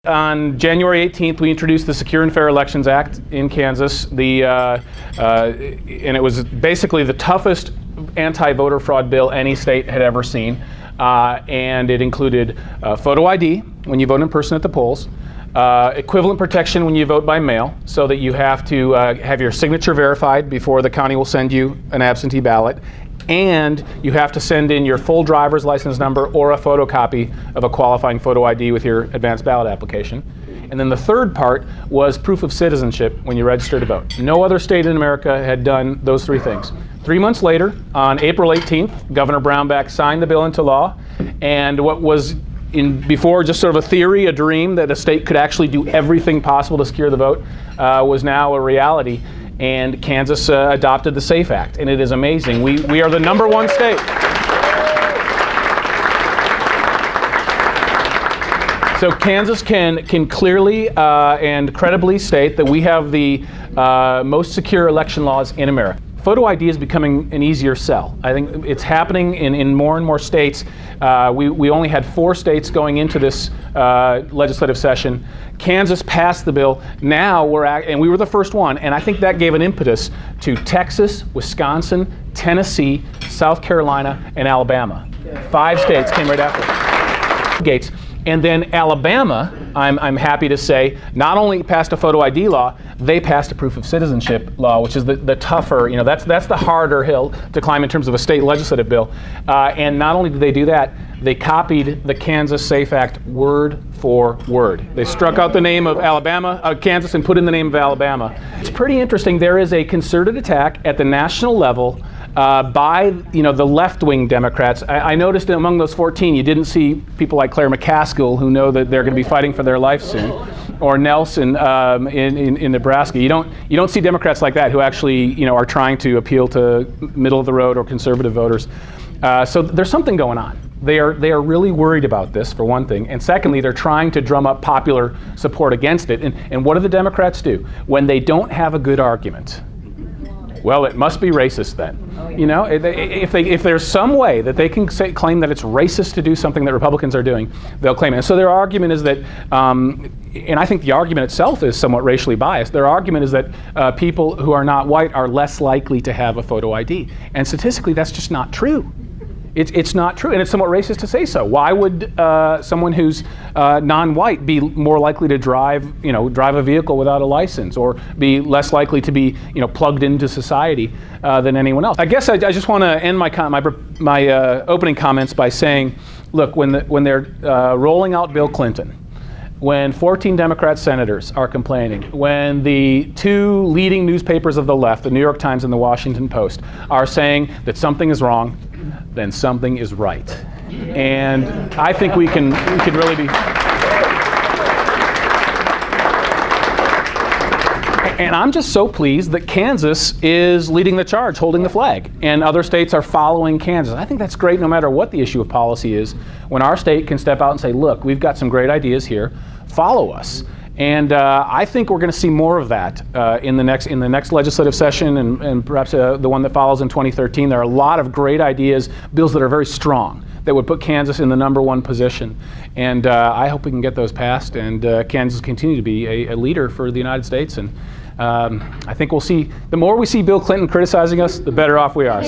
on January 18th, we introduced the Secure and Fair Elections Act in Kansas. And it was basically the toughest anti-voter fraud bill any state had ever seen. And it included photo ID when you vote in person at the polls, equivalent protection when you vote by mail, so that you have to have your signature verified before the county will send you an absentee ballot, and you have to send in your full driver's license number or a photocopy of a qualifying photo ID with your advanced ballot application. And then the third part was proof of citizenship when you register to vote. No other state in America had done those three things. 3 months later, on April 18th, Governor Brownback signed the bill into law, and what was before just sort of a theory, a dream that a state could actually do everything possible to secure the vote, was now a reality. And Kansas adopted the SAFE Act, and it is amazing. We are the #1 state. So Kansas can clearly and credibly state that we have the most secure election laws in America. Photo ID is becoming an easier sell. I think it's happening in more and more states. We only had 4 states going into this legislative session. Kansas passed the bill. Now and we were the first one, and I think that gave an impetus to Texas, Wisconsin, Tennessee, South Carolina, and Alabama. 5 states came right after Gates. And then Alabama, I'm happy to say, not only passed a photo ID law, they passed a proof of citizenship law, which is the tougher, that's the harder hill to climb in terms of a state legislative bill. And not only did they do that, they copied the Kansas SAFE Act word for word. They struck out the name of Kansas, and put in the name of Alabama. It's pretty interesting. There is a concerted attack at the national level by the left-wing Democrats. I noticed among those 14, you didn't see people like Claire McCaskill, who know that they're going to be fighting for their life soon, or Nelson in Nebraska. You don't see Democrats like that who actually are trying to appeal to middle-of-the-road or conservative voters. So there's something going on. They are really worried about this, for one thing, and secondly, they're trying to drum up popular support against it. And what do the Democrats do when they don't have a good argument? Well, it must be racist then. Oh, yeah. If there's some way that they can claim that it's racist to do something that Republicans are doing, they'll claim it. And so their argument is that, and I think the argument itself is somewhat racially biased, their argument is that people who are not white are less likely to have a photo ID. And statistically, that's just not true. It's not true, and it's somewhat racist to say so. Why would someone who's non-white be more likely to drive a vehicle without a license, or be less likely to be, plugged into society than anyone else? I guess I just want to end my opening comments by saying, look, when they're rolling out Bill Clinton, when 14 Democrat senators are complaining, when the 2 leading newspapers of the left, the New York Times and the Washington Post, are saying that something is wrong, then something is right. And I think we can really be. And I'm just so pleased that Kansas is leading the charge, holding the flag, and other states are following Kansas. I think that's great no matter what the issue of policy is, when our state can step out and say, look, we've got some great ideas here, follow us. And I think we're going to see more of that in the next legislative session, and perhaps the one that follows in 2013. There are a lot of great ideas, bills that are very strong, that would put Kansas in the #1 position. And I hope we can get those passed, and Kansas continue to be a leader for the United States. And I think we'll see, the more we see Bill Clinton criticizing us, the better off we are.